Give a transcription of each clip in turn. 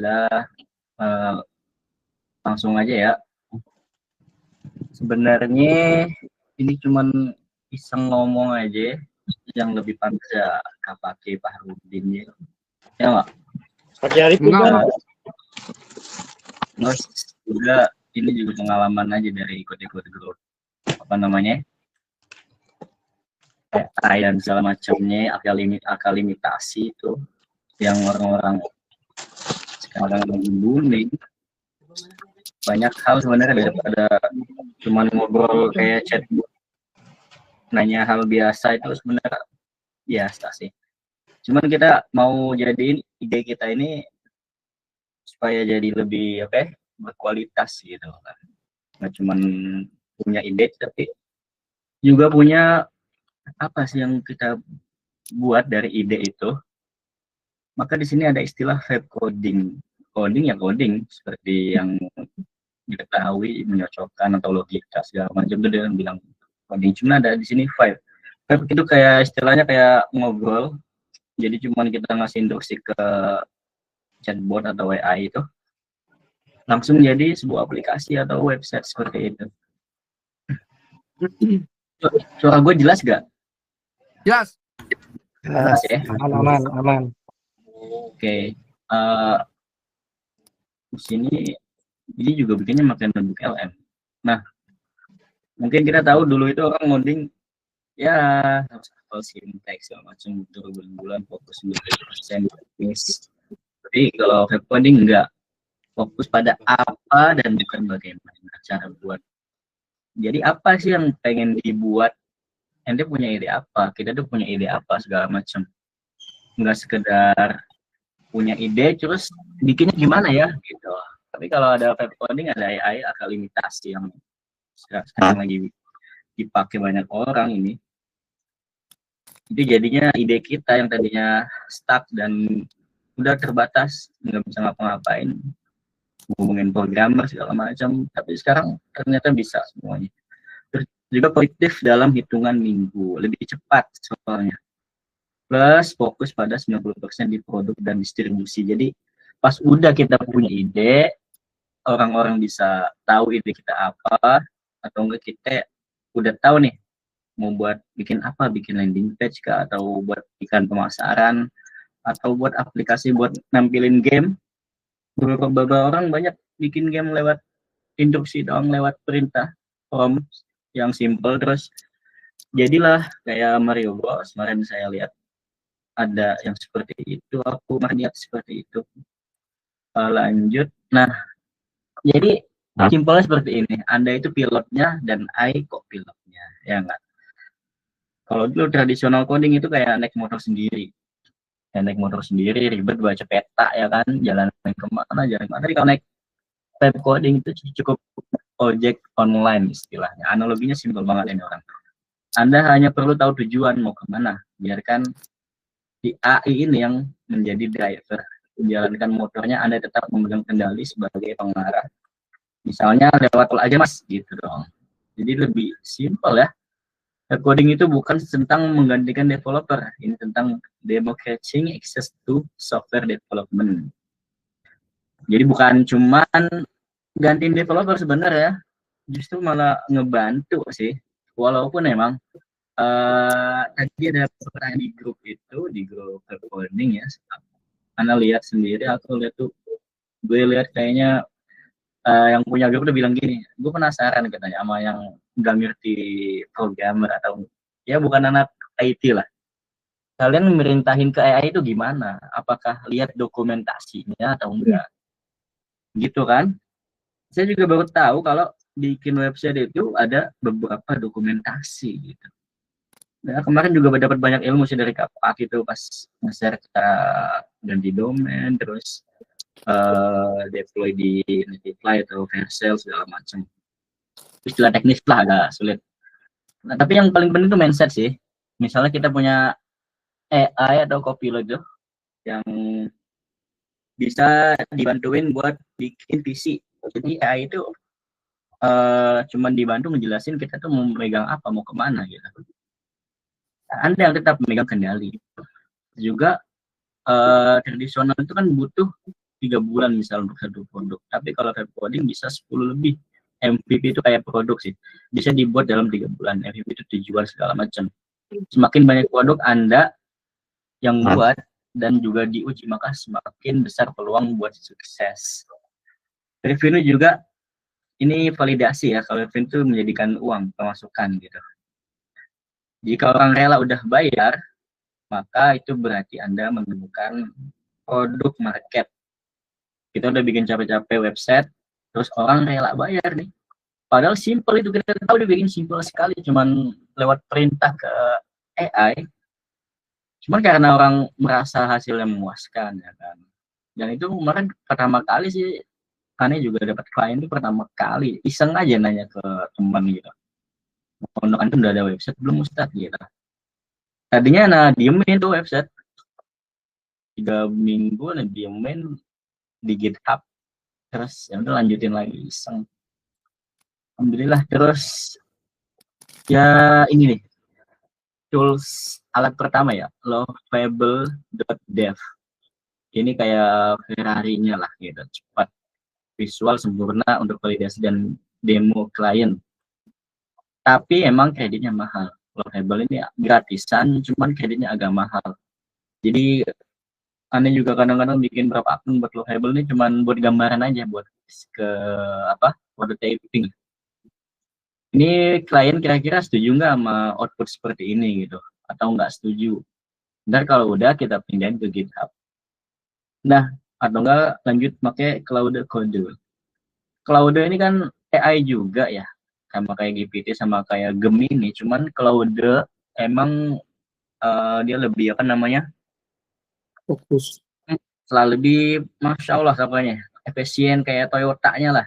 Bismillah. Langsung aja ya. Sebenarnya ini cuman iseng ngomong aja, yang lebih pantas ya Kak Pake Fahrudin ya. Ya nggak? Pakai hari juga. Terus juga ini juga pengalaman aja dari ikut-ikut grup apa namanya AI dan segala macamnya, akalimitasi itu yang orang-orang sekarang booming. Banyak hal sebenarnya daripada cuman ngobrol kayak chat, nanya hal biasa itu sebenarnya biasa sih. Cuman kita mau jadiin ide kita ini supaya jadi lebih berkualitas gitu kan. Nggak cuman punya ide tapi juga punya apa sih yang kita buat dari ide itu. Maka di sini ada istilah vibe coding. Coding ya coding seperti yang diketahui, menyocokkan atau logika segala macam itu dia bilang coding. Cuma ada di sini vibe. Vibe itu kayak istilahnya kayak ngobrol. Jadi cuman kita ngasih instruksi ke chatbot atau WA itu langsung jadi sebuah aplikasi atau website seperti itu. Suara gue jelas gak? Jelas. Jelas ya. Aman. Oke. Di sini ini juga bikinnya makin bentuk LM. Nah, mungkin kita tahu dulu itu orang ngoding ya harus hafal sinteks segala macam berbulan-bulan fokus 90%. Tapi kalau web coding enggak, fokus pada apa dan bukan bagaimana cara buat. Jadi apa sih yang pengen dibuat? Ente punya ide apa? Kita tuh punya ide apa segala macam. Enggak sekedar punya ide terus bikinnya gimana ya gitu. Tapi kalau ada web coding ada AI akalimitasi yang sekarang lagi dipakai banyak orang ini. Itu jadinya ide kita yang tadinya stuck dan udah terbatas, nggak bisa ngapa-ngapain, ngomongin programmer segala macam, tapi sekarang ternyata bisa semuanya. Terus juga produktif dalam hitungan minggu, lebih cepat soalnya. Plus fokus pada 90% di produk dan distribusi. Jadi pas udah kita punya ide, orang-orang bisa tahu ide kita apa, atau enggak kita udah tahu nih mau buat bikin apa, bikin landing page kah, atau buat ikan pemasaran, atau buat aplikasi buat nampilin game. Beberapa orang banyak bikin game lewat instruksi doang, lewat perintah prompt yang simple, terus jadilah kayak Mario Bros. Kemarin saya lihat ada yang seperti itu, aku lihat seperti itu. Lanjut, nah jadi simpelnya seperti ini, Anda itu pilotnya dan I kok pilotnya, ya enggak? Kalau dulu tradisional coding itu kayak naik motor sendiri. Naik motor sendiri, ribet baca peta ya kan, jalan kemana. Tapi kalau naik web coding itu cukup ojek online istilahnya. Analoginya simpel banget ini orang. Anda hanya perlu tahu tujuan mau kemana. Biarkan si AI ini yang menjadi driver. Menjalankan motornya, Anda tetap memegang kendali sebagai pengarah. Misalnya lewat tol aja mas, gitu dong. Jadi lebih simpel ya. Coding itu bukan tentang menggantikan developer, ini tentang democratizing access to software development. Jadi bukan cuman gantiin developer sebenarnya, justru malah ngebantu sih. Walaupun emang tadi ada pertanyaan di grup itu, di grup coding ya. Karena lihat sendiri, aku lihat tuh, gue lihat kayaknya yang punya grup udah bilang gini, gue penasaran katanya sama yang nggak ngerti programmer atau ya bukan anak IT lah. Kalian merintahin ke AI itu gimana? Apakah lihat dokumentasinya atau enggak? Gitu kan? Saya juga baru tahu kalau bikin website itu ada beberapa dokumentasi gitu. Nah, kemarin juga dapat banyak ilmu sih dari Kak Pak itu pas nge-share kita ganti domain, terus deploy di Netlify atau Vercel segala macam. Istilah teknis lah agak sulit. Nah, tapi yang paling penting itu mindset sih. Misalnya kita punya AI atau copilot tuh yang bisa dibantuin buat bikin PC. Jadi AI itu cuman dibantu ngejelasin kita tuh mau memegang apa, mau kemana gitu. Anda yang tetap memegang kendali. Juga tradisional itu kan butuh 3 bulan misal untuk satu produk. Tapi kalau vibe coding bisa 10 lebih. MVP itu kayak produk sih. Bisa dibuat dalam 3 bulan. MVP itu dijual segala macam. Semakin banyak produk Anda yang buat dan juga diuji, maka semakin besar peluang buat sukses. Revenue juga ini validasi ya, kalau revenue itu menjadikan uang, pemasukan gitu. Jika orang rela udah bayar, maka itu berarti Anda menemukan produk market. Kita udah bikin capek-capek website, terus orang rela bayar nih. Padahal simple itu, kita tahu dibikin simple sekali, cuman lewat perintah ke AI. Cuman karena orang merasa hasilnya memuaskan ya kan. Dan itu kemarin pertama kali sih, aneh juga dapat klien itu pertama kali, iseng aja nanya ke teman gitu. Untuk antum udah ada website belum Ustadz gitu. Tadinya nah diemin tuh website 3 minggu, nah diemin di GitHub. Terus ya udah lanjutin lagi iseng. Alhamdulillah. Terus ya ini nih tools alat pertama ya, lovable.dev. Ini kayak Ferrari-nya lah gitu, cepat, visual sempurna untuk validasi dan demo klien. Tapi emang kreditnya mahal. Lovable ini gratisan, cuman kreditnya agak mahal. Jadi aneh juga kadang-kadang bikin berapa akun buat Lovable ini cuman buat gambaran aja, buat ke apa, prototyping. Ini klien kira-kira setuju nggak sama output seperti ini gitu, atau nggak setuju. Ntar kalau udah kita pindahin ke GitHub. Nah, atau enggak lanjut pakai Claude Code. Claude ini kan AI juga ya, sama kayak GPT sama kayak Gemini, cuman Claude emang dia lebih apa namanya, Fokus. selalu lebih masya Allah pokoknya efisien kayak Toyota-nya lah,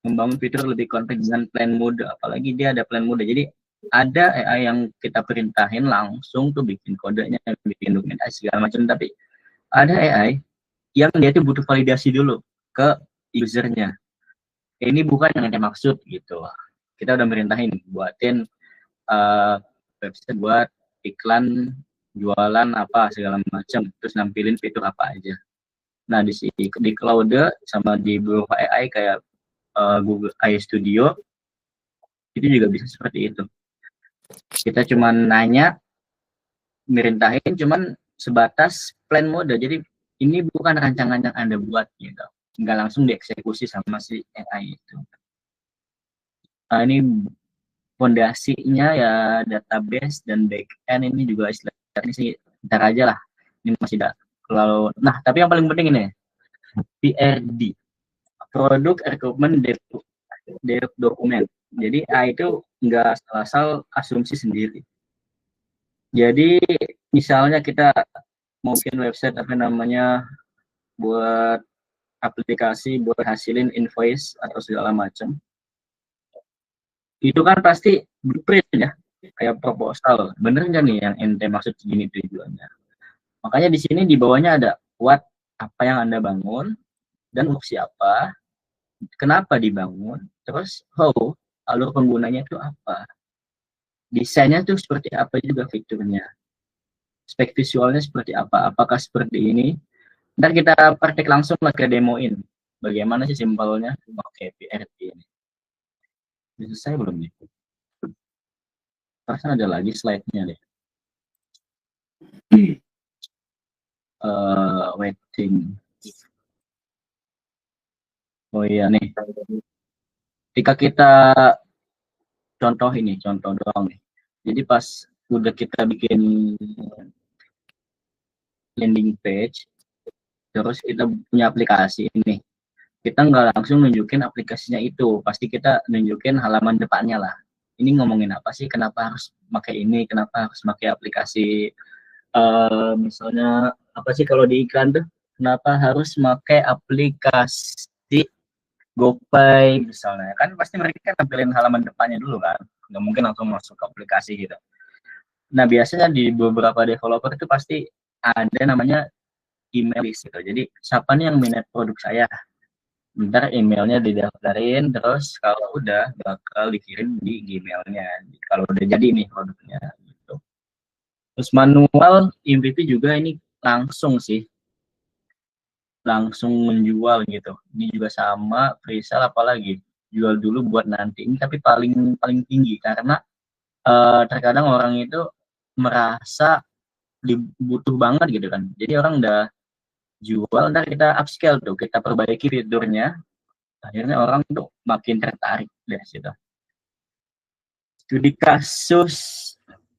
membangun fitur lebih kompleks dengan plan mode, apalagi dia ada plan mode. Jadi ada AI yang kita perintahin langsung tuh bikin kodenya, bikin dokumentasi segala macam, tapi ada AI yang dia tuh butuh validasi dulu ke usernya. Ini bukan yang kita maksud gitu. Kita udah merintahin buatin website buat iklan jualan apa segala macam, terus nampilin fitur apa aja. Nah di Claude sama di beberapa AI kayak Google AI Studio itu juga bisa seperti itu. Kita cuman nanya, merintahin cuman sebatas plan mode. Jadi ini bukan rancangan yang Anda buat gitu, nggak langsung dieksekusi sama si AI itu. Nah, ini fondasinya ya database dan backend, ini juga istilahnya sih ntar aja lah, ini masih ada. Kalau nah tapi yang paling penting ini PRD, product requirement dokumen. Jadi A itu nggak asal asumsi sendiri. Jadi misalnya kita mau bikin website apa namanya, buat aplikasi buat hasilin invoice atau segala macam, itu kan pasti blueprint ya, kayak proposal, bener nggak nih yang ente maksud segini tujuannya. Makanya di sini di bawahnya ada what, apa yang Anda bangun, dan untuk siapa, kenapa dibangun, terus how, alur penggunanya itu apa, desainnya tuh seperti apa juga fiturnya, spek visualnya seperti apa, apakah seperti ini. Ntar kita praktek langsung lah, ke demoin bagaimana sih simpelnya pakai PRD ini. Selesai belum nih? Perasaan ada lagi slide-nya deh. Waiting. Oh iya nih. Ketika kita contoh ini, contoh doang nih. Jadi pas udah kita bikin landing page, terus kita punya aplikasi ini, kita nggak langsung nunjukin aplikasinya itu, pasti kita nunjukin halaman depannya lah. Ini ngomongin apa sih, kenapa harus pakai ini, kenapa harus pakai aplikasi, misalnya apa sih kalau di iklan tuh, kenapa harus pakai aplikasi GoPay misalnya, kan pasti mereka tampilin halaman depannya dulu kan, nggak mungkin langsung masuk ke aplikasi gitu. Nah biasanya di beberapa developer itu pasti ada namanya email list gitu. Jadi siapa nih yang minat produk saya, bentar emailnya didaftarin, terus kalau udah bakal dikirim di emailnya kalau udah jadi nih produknya gitu. Terus manual MVP juga ini langsung sih, langsung menjual gitu. Ini juga sama, presale apalagi jual dulu buat nanti. Ini tapi paling paling tinggi karena terkadang orang itu merasa butuh banget gitu kan. Jadi orang udah jual, ntar kita upscale tuh, kita perbaiki fiturnya, akhirnya orang tuh makin tertarik dari situ. Studi kasus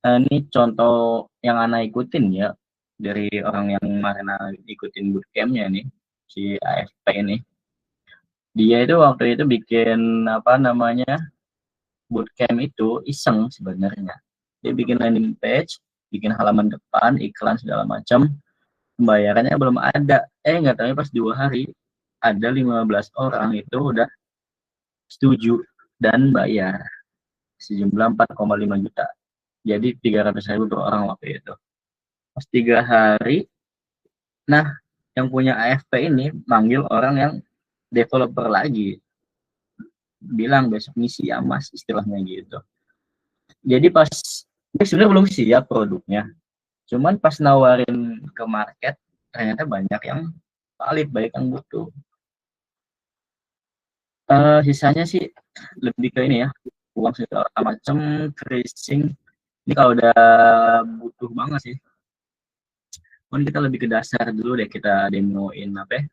ini contoh yang Ana ikutin ya dari orang yang kemarin ikutin bootcampnya nih, si AFP ini. Dia itu waktu itu bikin apa namanya bootcamp itu iseng sebenarnya. Dia bikin landing page, bikin halaman depan, iklan segala macam. Pembayarannya belum ada. Nggak tahu pas 2 hari ada 15 orang itu udah setuju dan bayar sejumlah 4,5 juta. Jadi 300.000 per orang waktu itu. Pas 3 hari, nah yang punya AFP ini manggil orang yang developer lagi, bilang besok ngisi ya mas, istilahnya gitu. Jadi pas dia sebenarnya belum siap produknya, cuman pas nawarin ke market ternyata banyak yang valid, baik yang butuh. Sisanya sih lebih ke ini ya, uang segala macam, tracing. Ini kalau udah butuh banget sih. Kan kita lebih ke dasar dulu deh, kita demoin apa ya,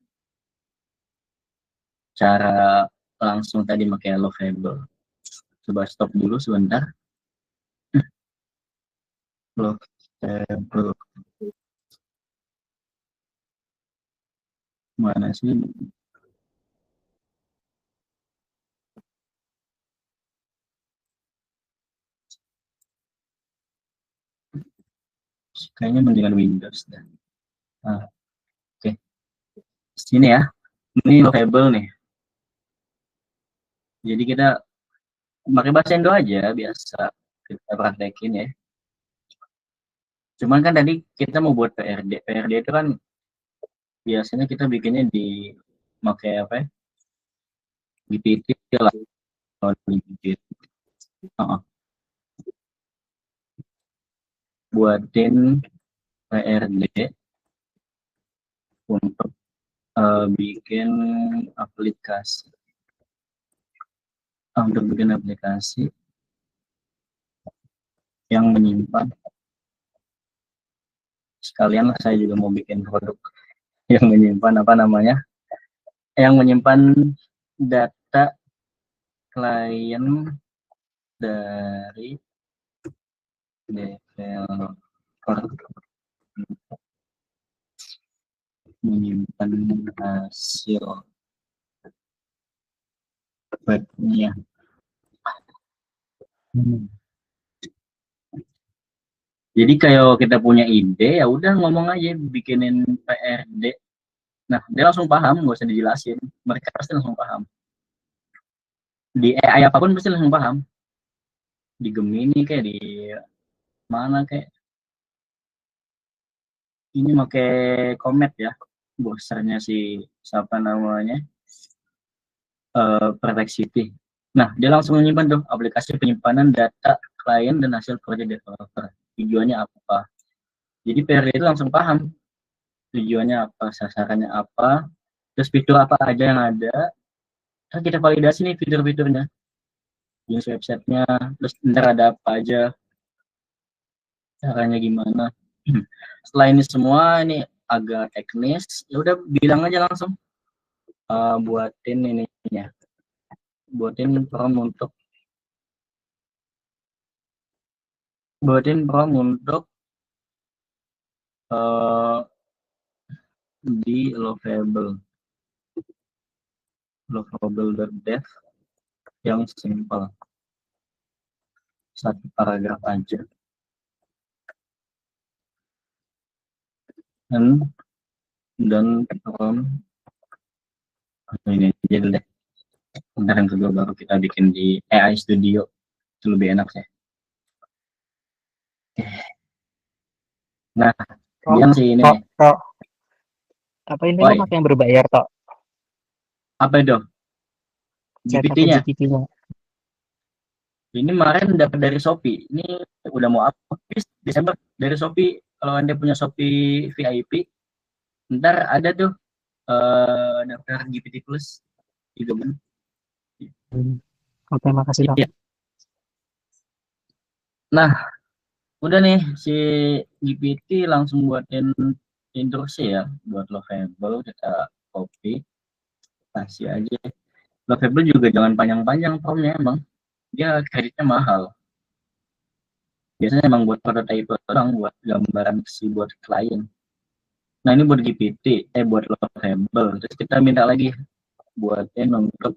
cara langsung tadi pakai Lovable. Coba stop dulu sebentar. Lovable mana sih? Kayaknya mendingan Windows dan oke. Sini ya, ini Lovable nih. Jadi kita pakai bahasa Indo aja biasa kita praktekin ya. Cuman kan tadi kita mau buat PRD. PRD itu kan biasanya kita bikinnya di pakai apa ya? Di titik lah. Kalau di titik. Buatin PRD untuk bikin aplikasi. Untuk bikin aplikasi yang menyimpan, sekalian lah saya juga mau bikin produk yang menyimpan apa namanya, yang menyimpan data klien dari developer, menyimpan hasil webnya. Jadi kayak kita punya ide ya udah ngomong aja bikinin PRD. Nah dia langsung paham, nggak usah dijelasin, mereka pasti langsung paham. Di AI apapun pasti langsung paham. Di Gemini kayak di mana kayak ini pakai Comet ya, bossernya si siapa namanya, Perplexity. Nah dia langsung menyimpan tuh aplikasi penyimpanan data klien dan hasil project developer. Tujuannya apa? Jadi PRD itu langsung paham tujuannya apa, sasarannya apa, terus fitur apa aja yang ada. Kan kita validasi nih fitur-fiturnya, jenis websitenya, terus ntar ada apa aja, caranya gimana. Setelah ini semua ini agak teknis, ya udah bilang aja langsung buatin ininya, buatin prom untuk di lovable.dev yang simple, satu paragraf aja. Dan ini aja deh. Bentar yang kedua baru kita bikin di AI Studio, itu lebih enak sih. Nah, yang sih ini. Apa ini lo pakai yang berbayar toh? Apa itu? GPT-nya. Ini kemarin dapat dari Shopee. Ini udah mau habis Desember dari Shopee. Kalau Anda punya Shopee VIP, ntar ada tuh daftar GPT Plus 3 bulan. Oke, makasih Kak. Iya. Nah, udah nih si GPT langsung buatin instruksi ya buat Lovable, kita copy, kasih aja. Lovable juga jangan panjang-panjang promnya, emang dia kreditnya mahal. Biasanya emang buat prototype doang, buat gambaran sih buat klien. Nah ini buat GPT, buat Lovable. Terus kita minta lagi buatin untuk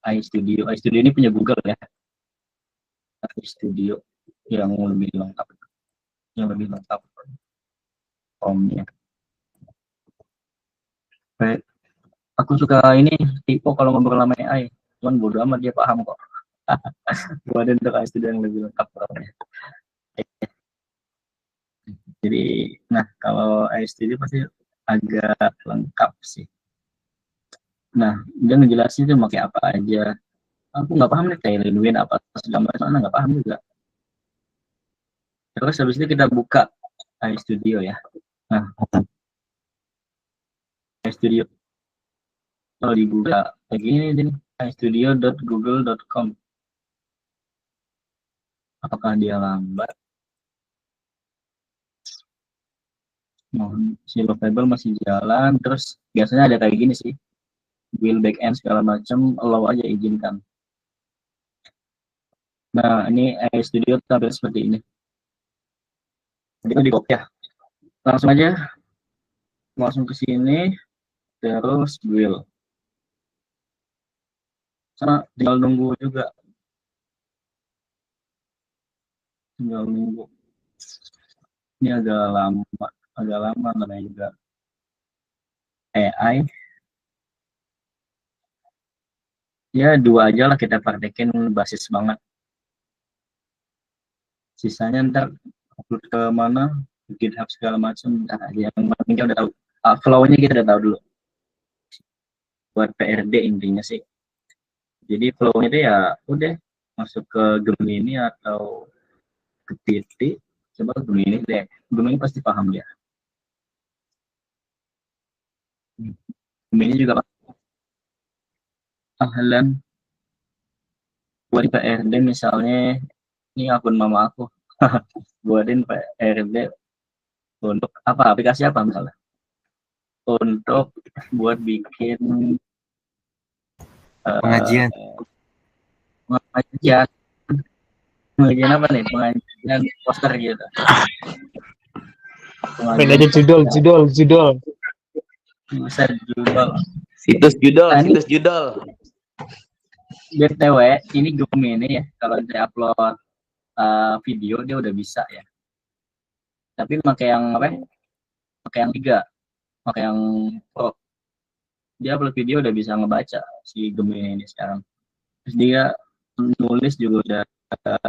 iStudio. iStudio ini punya Google ya. iStudio yang lebih lengkap, promnya. Kayak aku suka ini tipe kalau ngobrol sama AI, cuman bodo amat dia paham kok. Buatin untuk iStudio yang lebih lengkap promnya. Jadi, nah kalau iStudio pasti agak lengkap sih. Nah, dia ngejelasin tuh pakai apa aja. Aku nggak paham nih kayak Linwin apa segala macam, nggak paham juga. Terus habis itu kita buka iStudio ya. Nah, iStudio kalau dibuka kayak gini nih, iStudio.google.com. Apakah dia lambat? Si Lovable masih jalan. Terus biasanya ada kayak gini sih, build backend segala macam, allow aja, izinkan. Nah ini iStudio tampil seperti ini. Jadi di copy ya, langsung ke sini, terus build. Sama tinggal nunggu juga, ini agak lama namanya juga AI ya. 2 aja lah kita praktekin, basis banget. Sisanya ntar upload ke mana, GitHub segala macam, ntar aja. Yang penting kita udah tahu flow-nya, kita udah tahu dulu buat PRD intinya sih. Jadi flow-nya itu ya udah masuk ke Gemini atau ke PT. Coba Gemini deh, Gemini pasti paham dia. Gemini juga ahlan buat PRD misalnya, ini akun mama aku. Buatin PRD untuk apa, aplikasi apa misalnya, untuk buat bikin Pengajian. pengajian apa nih, pengajian poster gitu. Pengen aja judul. Bisa judul. Situs judul, Nah, situs judul. BTW ini Gemini ya, kalau saya upload video dia udah bisa ya. Tapi pakai yang apa? Pakai yang 3, pakai yang Pro. Dia upload video udah bisa ngebaca si Gemini ini sekarang. Terus dia nulis juga udah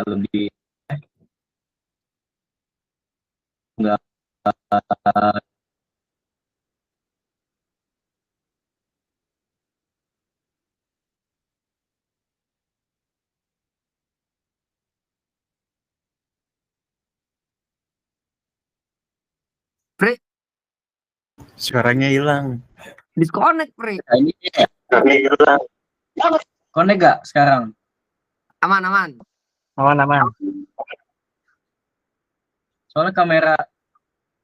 lebih enggak Suaranya hilang. Disconnect, Pri. ini ya. Connect gak sekarang? Aman. Soalnya kamera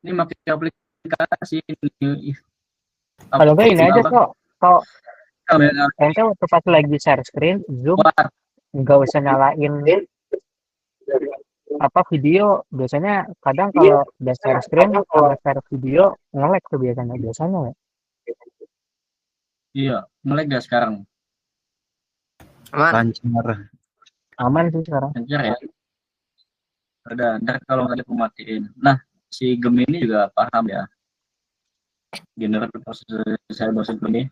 ini pakai aplikasi ini. Kalau enggak ini aja kok. Kok Kamera ente waktu pas lagi share screen, zoom, buat nggak usah nyalain apa video. Biasanya kadang kalau udah share screen sama share video nge-lag tuh biasanya ya. iya, nge-lag gak sekarang? Aman. Lancar. Aman sih sekarang. Lancar ya. Udah, ntar kalau nggak aku matiin. Nah, si Gemini juga paham ya. Generate proses bahasa ini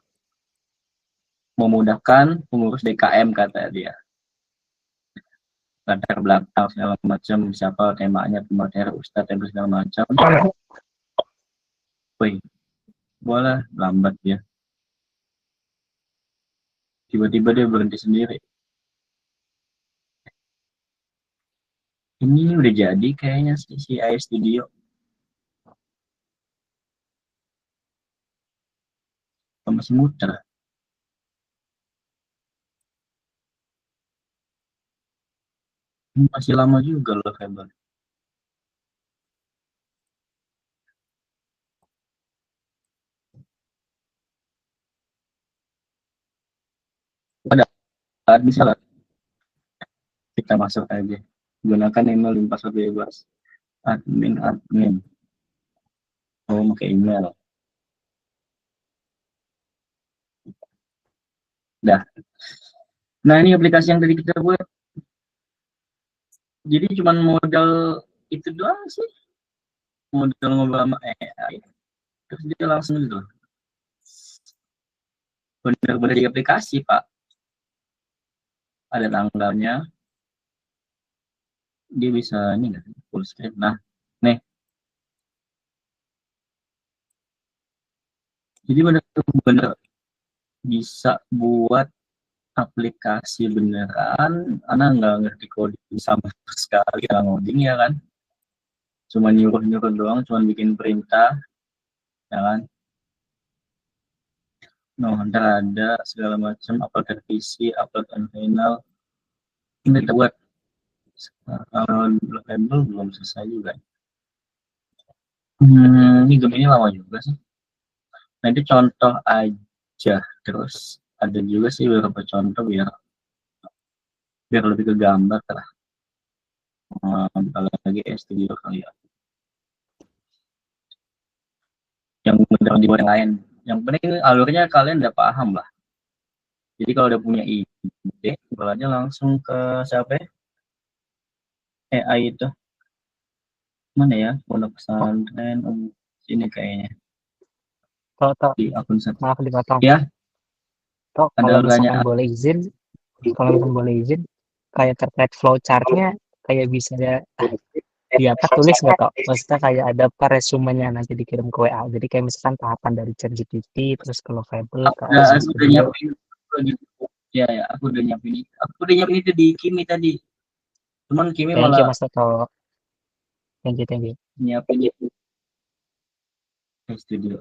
memudahkan pengurus DKM, kata dia. Latar belakang segala macam, siapa temanya, pemateri, ustadz, dan segala macam. Wih, boleh lambat ya. Tiba-tiba dia berhenti sendiri. Ini udah jadi kayaknya si iStudio. masih muter. Masih lama juga loh Fable. Bisa lah, kita masuk aja. Gunakan email dan password bebas. Admin. Oh, pakai email. Dah. Nah, ini aplikasi yang tadi kita buat. Jadi cuma modal itu doang sih. Modal ngobrol sama AI. Terus dia langsung gitu. Benar-benar di aplikasi, Pak. Ada tanggalnya. Dia bisa ini nggak full screen. Nah, nih. Jadi benar-benar bisa buat aplikasi beneran. Anak nggak ngerti coding sama sekali, nggak ngoding ya kan. Cuma nyuruh-nyuruh doang, cuma bikin perintah, ya kan. Nah, ntar ada segala macam, upload ke PC, upload on final. Ini kita buat belum selesai juga. Ini game ini lama juga sih. Nah, itu contoh aja. Terus ada juga sih beberapa contoh biar lebih ke gambar lah. Kalau lagi studio kali ya. Yang benar di yang lain. Yang penting alurnya kalian udah paham lah. Jadi kalau udah punya ide, balanya langsung ke siapa ya? AI itu. Mana ya? Pondok pesantren sini kayaknya. Tok, Di akun satu. maaf dipotong. Ya. Tok, Ada kalau misalkan pertanyaan. boleh izin, kayak terkait flowchart-nya kayak bisa di apa tulis nggak Tok? Maksudnya kayak ada apa resumenya nanti dikirim ke WA. Jadi kayak misalkan tahapan dari ChatGPT terus ke Lovable ke Aku udah Studio. nyiapin ya, aku udah nyiapin itu di Kimi tadi. Cuman Kimi Thank you malah Mas Toto. Thank you. nyiapin itu studio.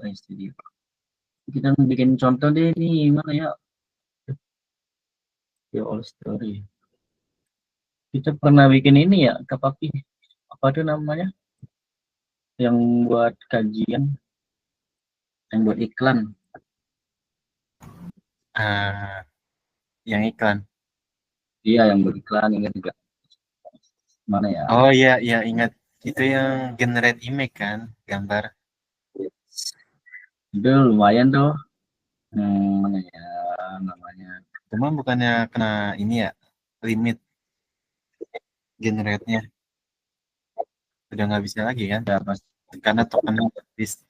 Kita bikin contoh deh nih, mana ya? Ya all story. Kita pernah bikin ini ya, ke Papi. Apa tuh namanya? Yang buat kajian, yang buat iklan. Yang iklan. Iya, yang buat iklan, ingat juga. Mana ya? Oh iya, ingat. Itu yang generate image kan, gambar. Itu lumayan tuh. Mana ya namanya? Cuma bukannya kena ini ya, limit generate-nya. Udah nggak bisa lagi kan? Ya, pas. Karena tokennya habis.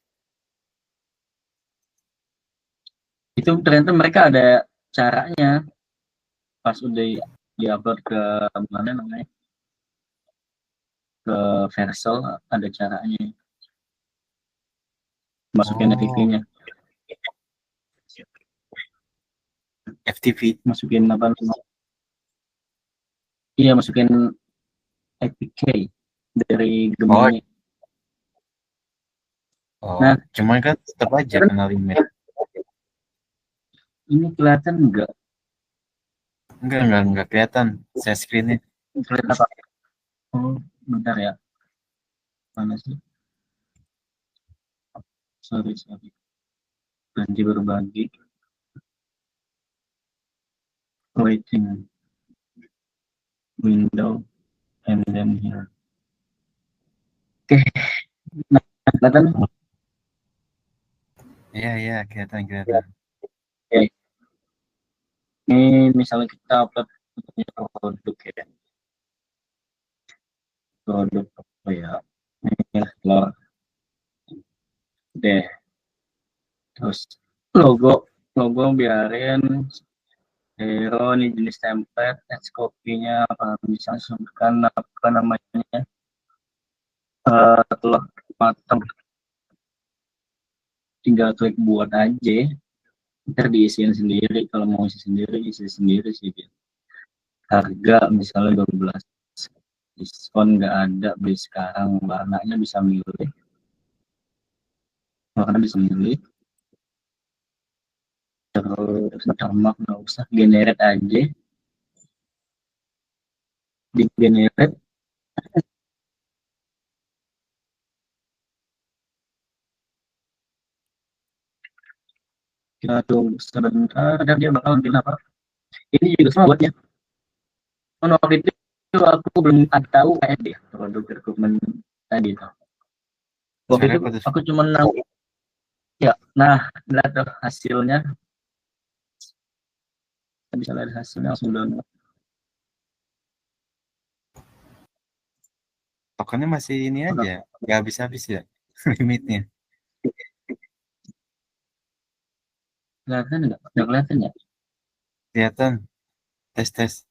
Itu ternyata mereka ada caranya. Pas udah di-upload ke mana namanya? Ke Versal ada caranya. Masukin FTP-nya. FTP. Masukin apa namanya? Iya, masukin APK dari gemini. Nah, cuman kan tetap aja kena limit. Ini kelihatan enggak? Enggak kelihatan saya screen-nya. Kelihatan apa? Oh, bentar ya. Mana sih? Sorry. Ganti berbagi. Waiting. Window. And then here. Oke. Nah, kelihatan? Iya, kelihatan. Oke. Ini misalnya kita upload produk ya. Produk apa ya? Ini telur. Deh. Terus logo biarin hero ini jenis template, text copy-nya apa bisa sebutkan apa namanya telur matang, tinggal klik buat aja, ntar diisiin sendiri. Kalau mau isi sendiri sih dia. Harga misalnya 12, diskon nggak ada, beli sekarang, warnanya bisa milih, watermark nggak usah, generate aja, di generate. Kita tunggu sebentar dan dia bakal bikin apa. Ini juga sama buatnya. Waktu itu aku belum tahu KFD, produk rekrutmen tadi itu. Waktu itu aku cuma tahu ya. Nah, lihat tuh hasilnya, kita bisa lihat hasilnya langsung download. Tokennya masih ini aja, nggak habis-habis ya limitnya. Kelihatan nggak? Nggak kelihatan ya? Kelihatan. Tes.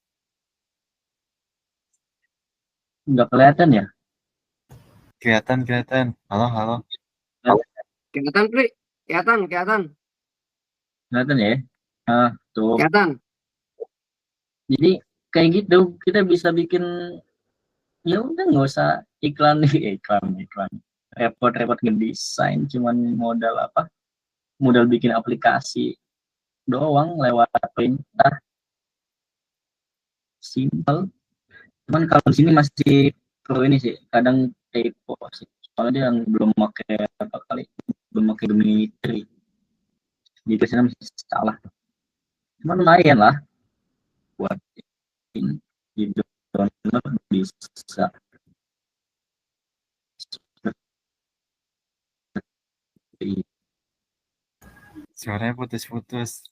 Nggak kelihatan ya? Kelihatan. Halo. Kelihatan, Pri. Kelihatan. Kelihatan ya? Nah, tuh. Kelihatan. Jadi kayak gitu kita bisa bikin, ya udah nggak usah iklan iklan repot ngedesain, cuman modal bikin aplikasi doang lewat perintah, simple. Cuman kalau di sini masih perlu ini sih, kadang typo sih, soalnya dia yang belum pakai Geometry, di sana masih salah. Cuman lumayan lah buat ini, di download bisa. Suaranya putus-putus.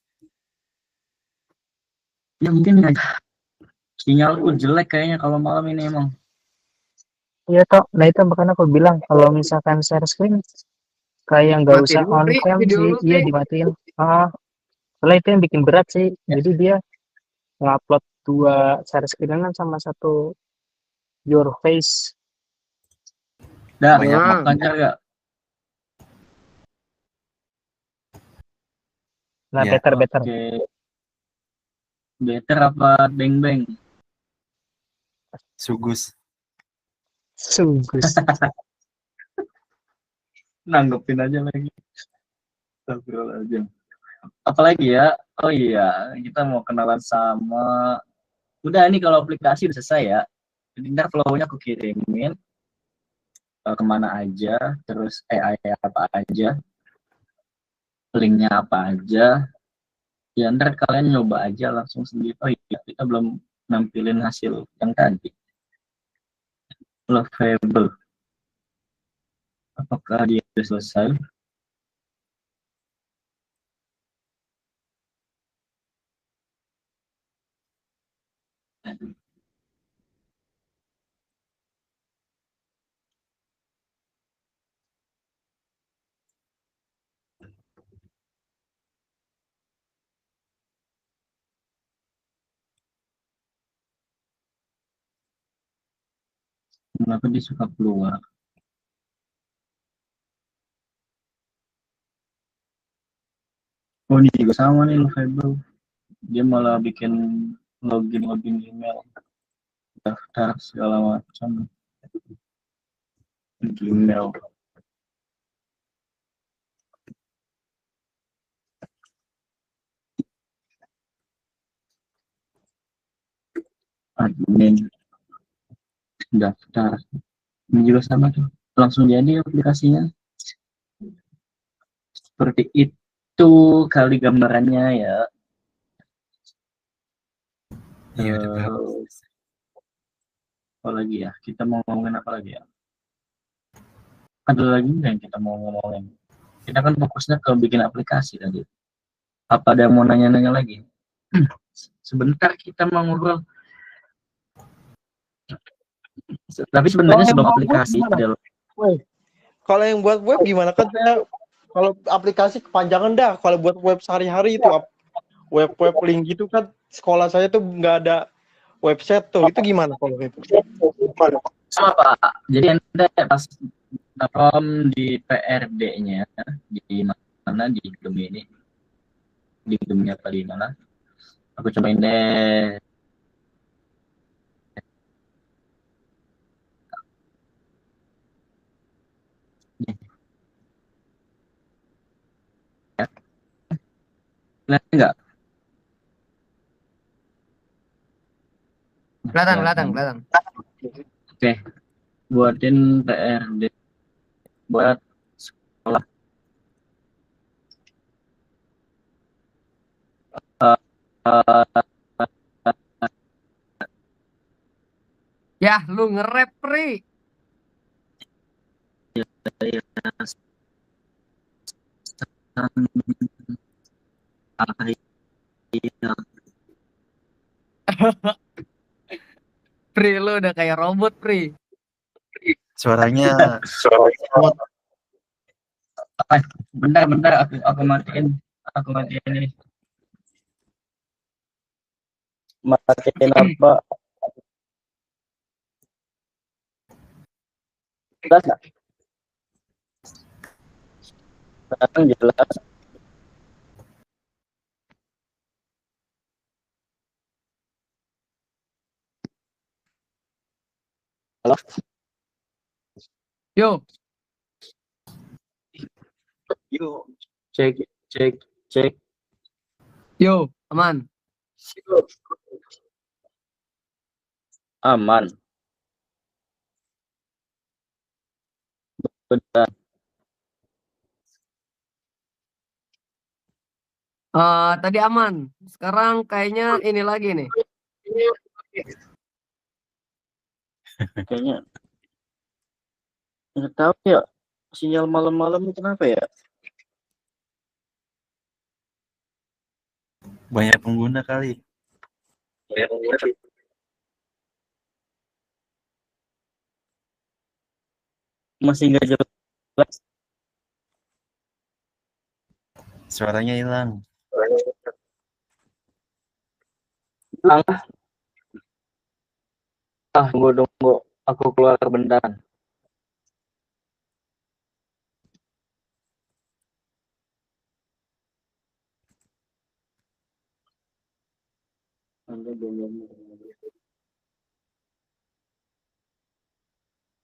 Ya mungkin aja sinyalku jelek kayaknya kalau malam ini emang. Iya toh, nah itu makanya aku bilang kalau misalkan share screen kayak nggak Mati usah dulu, on Pri. cam Video sih, lu, iya Pri. dimatiin. Soalnya itu yang bikin berat sih, Ya. jadi dia ngupload 2 share screen kan sama 1 your face. Dah, Banyak Nah. lancar gak? Nah, Ya. better. Oke. Better apa beng? Sugus. Nanggepin aja lagi. Astagfirullahaladzim. Apalagi ya? Oh iya, kita mau kenalan sama. Udah, ini kalau aplikasi udah selesai ya. Jadi ntar flow-nya aku kirimin kemana aja, terus AI apa aja, linknya apa aja. Ya ntar kalian nyoba aja langsung sendiri. Oh iya, kita belum nampilin hasil yang tadi. Lovable. Apakah dia sudah selesai? Kenapa dia suka keluar? Oh ini juga sama nih Lovable. Dia malah bikin login email, daftar segala macam email. Admin, daftar. Ini juga sama tuh. Langsung jadi aplikasinya. Seperti itu kali gambarannya ya. Iya, udah berapa? Apa lagi ya? Kita mau ngomongin apa lagi ya? Ada lagi nggak yang kita mau ngomongin? Kita kan fokusnya ke bikin aplikasi tadi. Apa ada yang mau nanya-nanya lagi? Sebentar kita mau ngobrol. Tapi sebenarnya sebelum aplikasi ada. Kalau yang buat web gimana kan saya kalau aplikasi kepanjangan dah. Kalau buat web sehari-hari itu web link gitu kan sekolah saya tuh nggak ada website tuh. Itu gimana kalau web? Sama Pak. Jadi ente pas prom di PRD-nya di mana di Gemini, di Gemini apa di mana? Aku cobain deh. Kelihatan nggak? Kelihatan. Oke, buatin PR buat sekolah. Ya, lu nge-rap, Pri. Pri, lu udah kayak robot, Pri. Suaranya Bentar, aku matiin ini. Matiin apa? Jelas nggak? Sekarang jelas. Halo? Yo, Yuk, cek. yo, aman. Aman. Bentar. Tadi aman. Sekarang kayaknya ini lagi nih. Kayaknya nggak tahu ya. Sinyal malam-malam itu kenapa ya? banyak pengguna kali. Masih nggak jelas. Suaranya hilang. Hilang. Tunggu. Aku keluar bentar.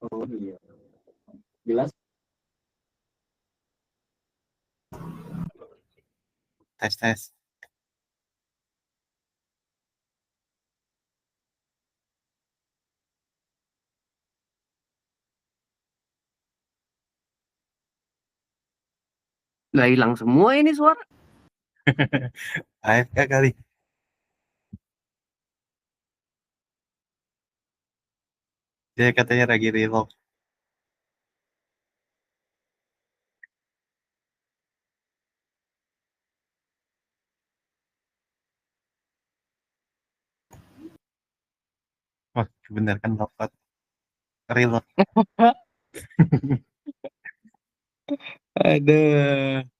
Oh iya. Jelas. Tes. Lah hilang semua ini suara. AFK kali. Dia katanya lagi reload. Wah, bener kan dapat reload. Aduh.